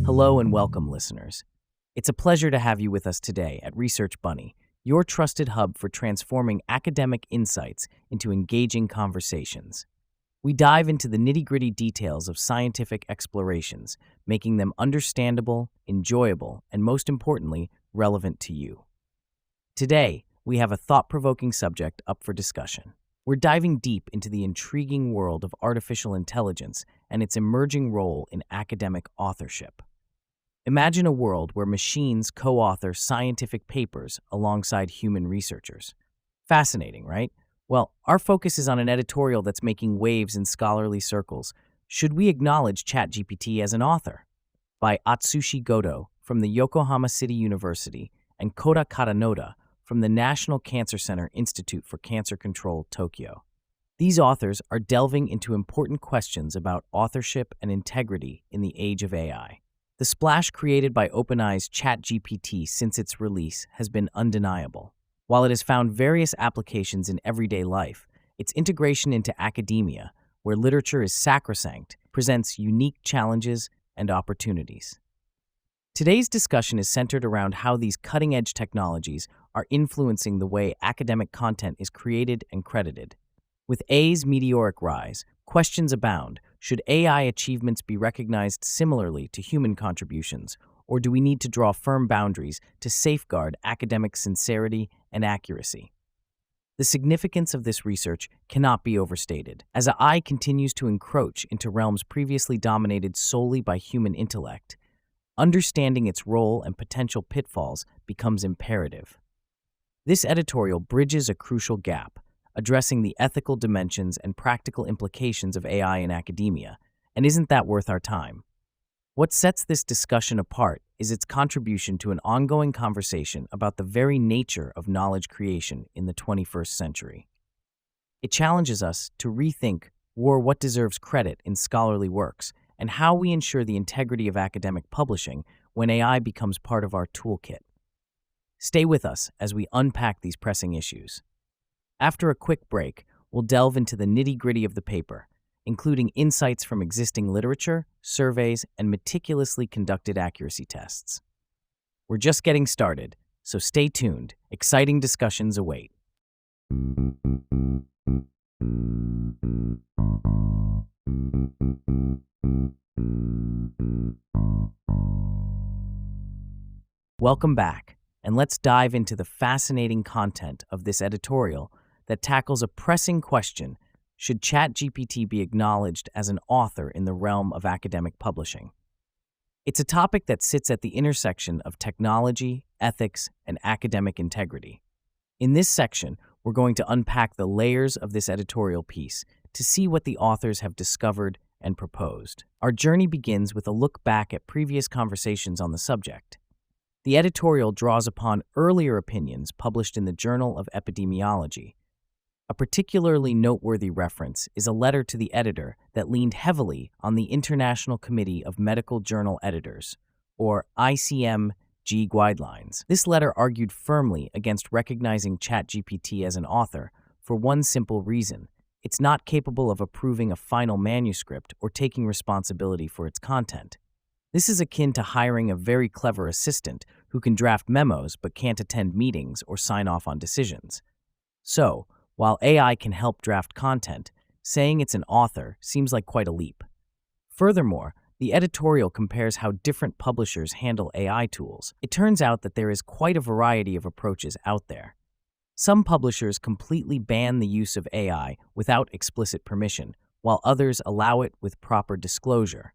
Hello and welcome, listeners. It's a pleasure to have you with us today at Research Bunny, your trusted hub for transforming academic insights into engaging conversations. We dive into the nitty-gritty details of scientific explorations, making them understandable, enjoyable, and most importantly, relevant to you. Today, we have a thought-provoking subject up for discussion. We're diving deep into the intriguing world of artificial intelligence and its emerging role in academic authorship. Imagine a world where machines co-author scientific papers alongside human researchers. Fascinating, right? Well, our focus is on an editorial that's making waves in scholarly circles. Should we acknowledge ChatGPT as an author? By Atsushi Goto from the Yokohama City University and Kota Katanoda from the National Cancer Center Institute for Cancer Control, Tokyo. These authors are delving into important questions about authorship and integrity in the age of AI. The splash created by OpenAI's ChatGPT since its release has been undeniable. While it has found various applications in everyday life, its integration into academia, where literature is sacrosanct, presents unique challenges and opportunities. Today's discussion is centered around how these cutting-edge technologies are influencing the way academic content is created and credited. With AI's meteoric rise, questions abound. Should AI achievements be recognized similarly to human contributions, or do we need to draw firm boundaries to safeguard academic sincerity and accuracy? The significance of this research cannot be overstated. As AI continues to encroach into realms previously dominated solely by human intellect, understanding its role and potential pitfalls becomes imperative. This editorial bridges a crucial gap, addressing the ethical dimensions and practical implications of AI in academia, and isn't that worth our time? What sets this discussion apart is its contribution to an ongoing conversation about the very nature of knowledge creation in the 21st century. It challenges us to rethink what deserves credit in scholarly works and how we ensure the integrity of academic publishing when AI becomes part of our toolkit. Stay with us as we unpack these pressing issues. After a quick break, we'll delve into the nitty-gritty of the paper, including insights from existing literature, surveys, and meticulously conducted accuracy tests. We're just getting started, so stay tuned. Exciting discussions await. Welcome back, and let's dive into the fascinating content of this editorial that tackles a pressing question: should ChatGPT be acknowledged as an author in the realm of academic publishing? It's a topic that sits at the intersection of technology, ethics, and academic integrity. In this section, we're going to unpack the layers of this editorial piece to see what the authors have discovered and proposed. Our journey begins with a look back at previous conversations on the subject. The editorial draws upon earlier opinions published in the Journal of Epidemiology. A particularly noteworthy reference is a letter to the editor that leaned heavily on the International Committee of Medical Journal Editors, or ICMG guidelines. This letter argued firmly against recognizing ChatGPT as an author for one simple reason: it's not capable of approving a final manuscript or taking responsibility for its content. This is akin to hiring a very clever assistant who can draft memos but can't attend meetings or sign off on decisions. So, while AI can help draft content, saying it's an author seems like quite a leap. Furthermore, the editorial compares how different publishers handle AI tools. It turns out that there is quite a variety of approaches out there. Some publishers completely ban the use of AI without explicit permission, while others allow it with proper disclosure.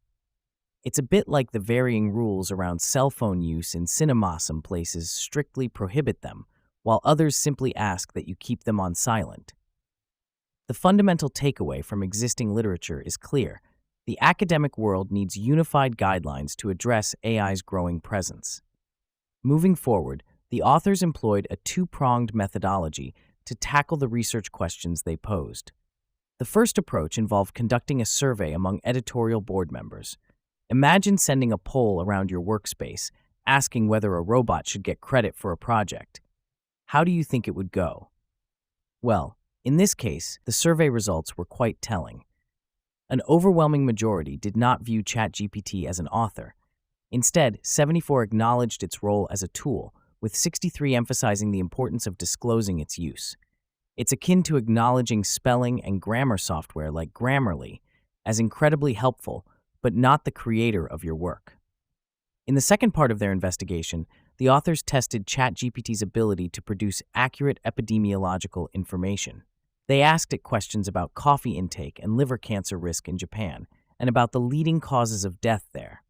It's a bit like the varying rules around cell phone use in cinema. Some places strictly prohibit them, while others simply ask that you keep them on silent. The fundamental takeaway from existing literature is clear: the academic world needs unified guidelines to address AI's growing presence. Moving forward, the authors employed a two-pronged methodology to tackle the research questions they posed. The first approach involved conducting a survey among editorial board members. Imagine sending a poll around your workspace, asking whether a robot should get credit for a project. How do you think it would go? Well, in this case, the survey results were quite telling. An overwhelming majority did not view ChatGPT as an author. Instead, 74 acknowledged its role as a tool, with 63 emphasizing the importance of disclosing its use. It's akin to acknowledging spelling and grammar software like Grammarly as incredibly helpful, but not the creator of your work. In the second part of their investigation, the authors tested ChatGPT's ability to produce accurate epidemiological information. They asked it questions about coffee intake and liver cancer risk in Japan, and about the leading causes of death there.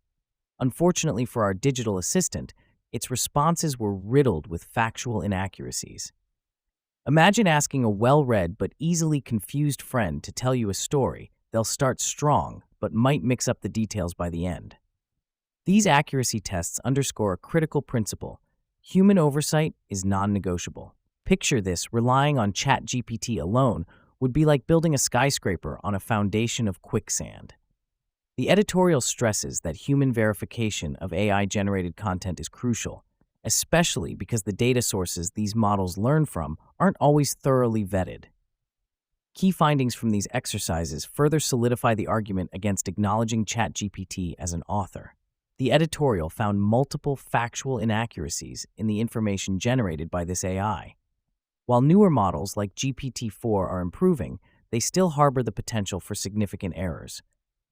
Unfortunately for our digital assistant, its responses were riddled with factual inaccuracies. Imagine asking a well-read but easily confused friend to tell you a story. They'll start strong, but might mix up the details by the end. These accuracy tests underscore a critical principle. Human oversight is non-negotiable. Picture this: relying on ChatGPT alone would be like building a skyscraper on a foundation of quicksand. The editorial stresses that human verification of AI-generated content is crucial, especially because the data sources these models learn from aren't always thoroughly vetted. Key findings from these exercises further solidify the argument against acknowledging ChatGPT as an author. The editorial found multiple factual inaccuracies in the information generated by this AI. While newer models like GPT-4 are improving, they still harbor the potential for significant errors.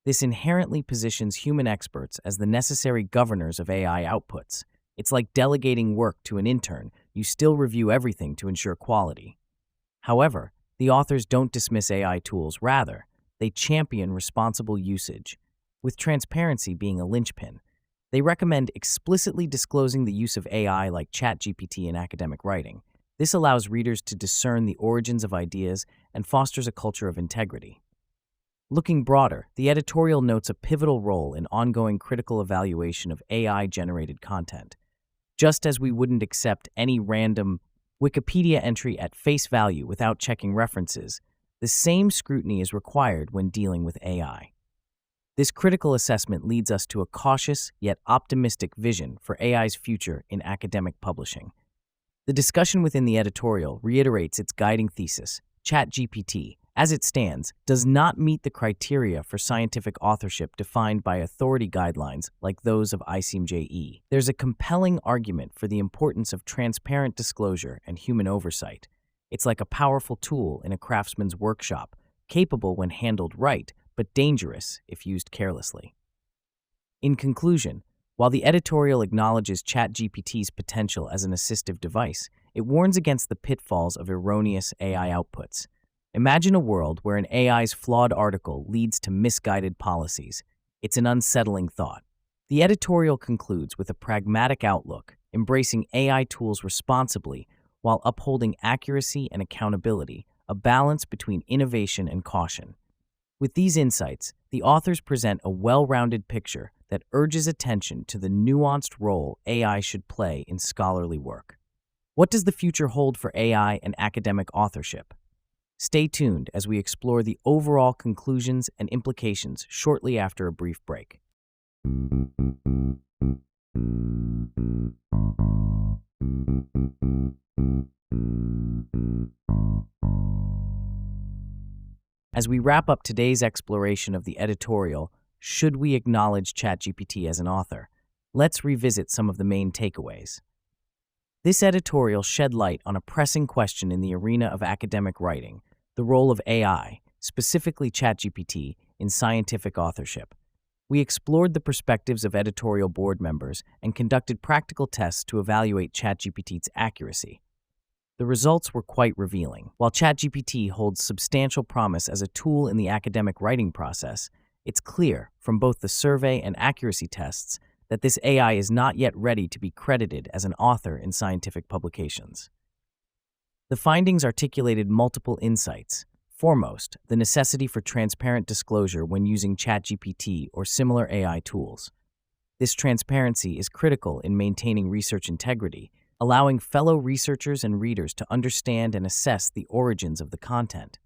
This inherently positions human experts as the necessary governors of AI outputs. It's like delegating work to an intern. You still review everything to ensure quality. However, the authors don't dismiss AI tools. Rather, they champion responsible usage, with transparency being a linchpin. They recommend explicitly disclosing the use of AI like ChatGPT in academic writing. This allows readers to discern the origins of ideas and fosters a culture of integrity. Looking broader, the editorial notes a pivotal role in ongoing critical evaluation of AI-generated content. Just as we wouldn't accept any random Wikipedia entry at face value without checking references, the same scrutiny is required when dealing with AI. This critical assessment leads us to a cautious yet optimistic vision for AI's future in academic publishing. The discussion within the editorial reiterates its guiding thesis: ChatGPT, as it stands, does not meet the criteria for scientific authorship defined by authority guidelines like those of ICMJE. There's a compelling argument for the importance of transparent disclosure and human oversight. It's like a powerful tool in a craftsman's workshop, capable when handled right, but dangerous if used carelessly. In conclusion, while the editorial acknowledges ChatGPT's potential as an assistive device, it warns against the pitfalls of erroneous AI outputs. Imagine a world where an AI's flawed article leads to misguided policies. It's an unsettling thought. The editorial concludes with a pragmatic outlook, embracing AI tools responsibly while upholding accuracy and accountability, a balance between innovation and caution. With these insights, the authors present a well-rounded picture that urges attention to the nuanced role AI should play in scholarly work. What does the future hold for AI and academic authorship? Stay tuned as we explore the overall conclusions and implications shortly after a brief break. As we wrap up today's exploration of the editorial, "Should we acknowledge ChatGPT as an author?" let's revisit some of the main takeaways. This editorial shed light on a pressing question in the arena of academic writing: the role of AI, specifically ChatGPT, in scientific authorship. We explored the perspectives of editorial board members and conducted practical tests to evaluate ChatGPT's accuracy. The results were quite revealing. While ChatGPT holds substantial promise as a tool in the academic writing process, it's clear from both the survey and accuracy tests that this AI is not yet ready to be credited as an author in scientific publications. The findings articulated multiple insights. Foremost, the necessity for transparent disclosure when using ChatGPT or similar AI tools. This transparency is critical in maintaining research integrity, allowing fellow researchers and readers to understand and assess the origins of the content.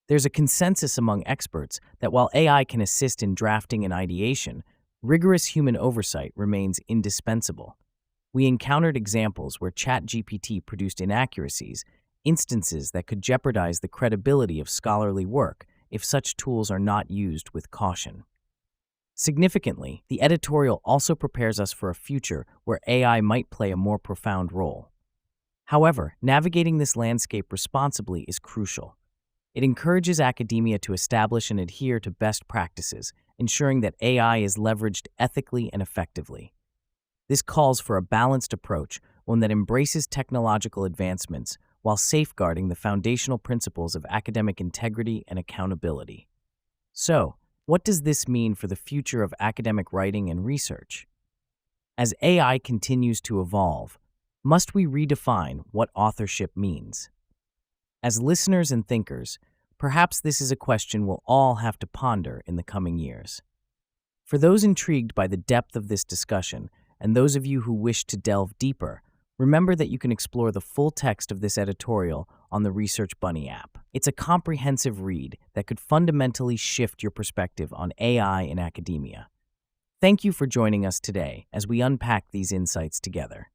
There's a consensus among experts that while AI can assist in drafting and ideation, rigorous human oversight remains indispensable. We encountered examples where ChatGPT produced inaccuracies, instances that could jeopardize the credibility of scholarly work if such tools are not used with caution. Significantly, the editorial also prepares us for a future where AI might play a more profound role. However, navigating this landscape responsibly is crucial. It encourages academia to establish and adhere to best practices, ensuring that AI is leveraged ethically and effectively. This calls for a balanced approach, one that embraces technological advancements while safeguarding the foundational principles of academic integrity and accountability. So, what does this mean for the future of academic writing and research? As AI continues to evolve, must we redefine what authorship means? As listeners and thinkers, perhaps this is a question we'll all have to ponder in the coming years. For those intrigued by the depth of this discussion, and those of you who wish to delve deeper, remember that you can explore the full text of this editorial on the Research Bunny app. It's a comprehensive read that could fundamentally shift your perspective on AI in academia. Thank you for joining us today as we unpack these insights together.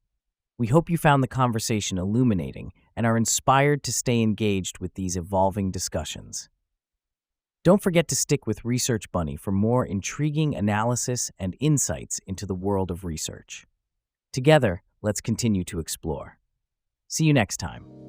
We hope you found the conversation illuminating and are inspired to stay engaged with these evolving discussions. Don't forget to stick with Research Bunny for more intriguing analysis and insights into the world of research. Together, let's continue to explore. See you next time.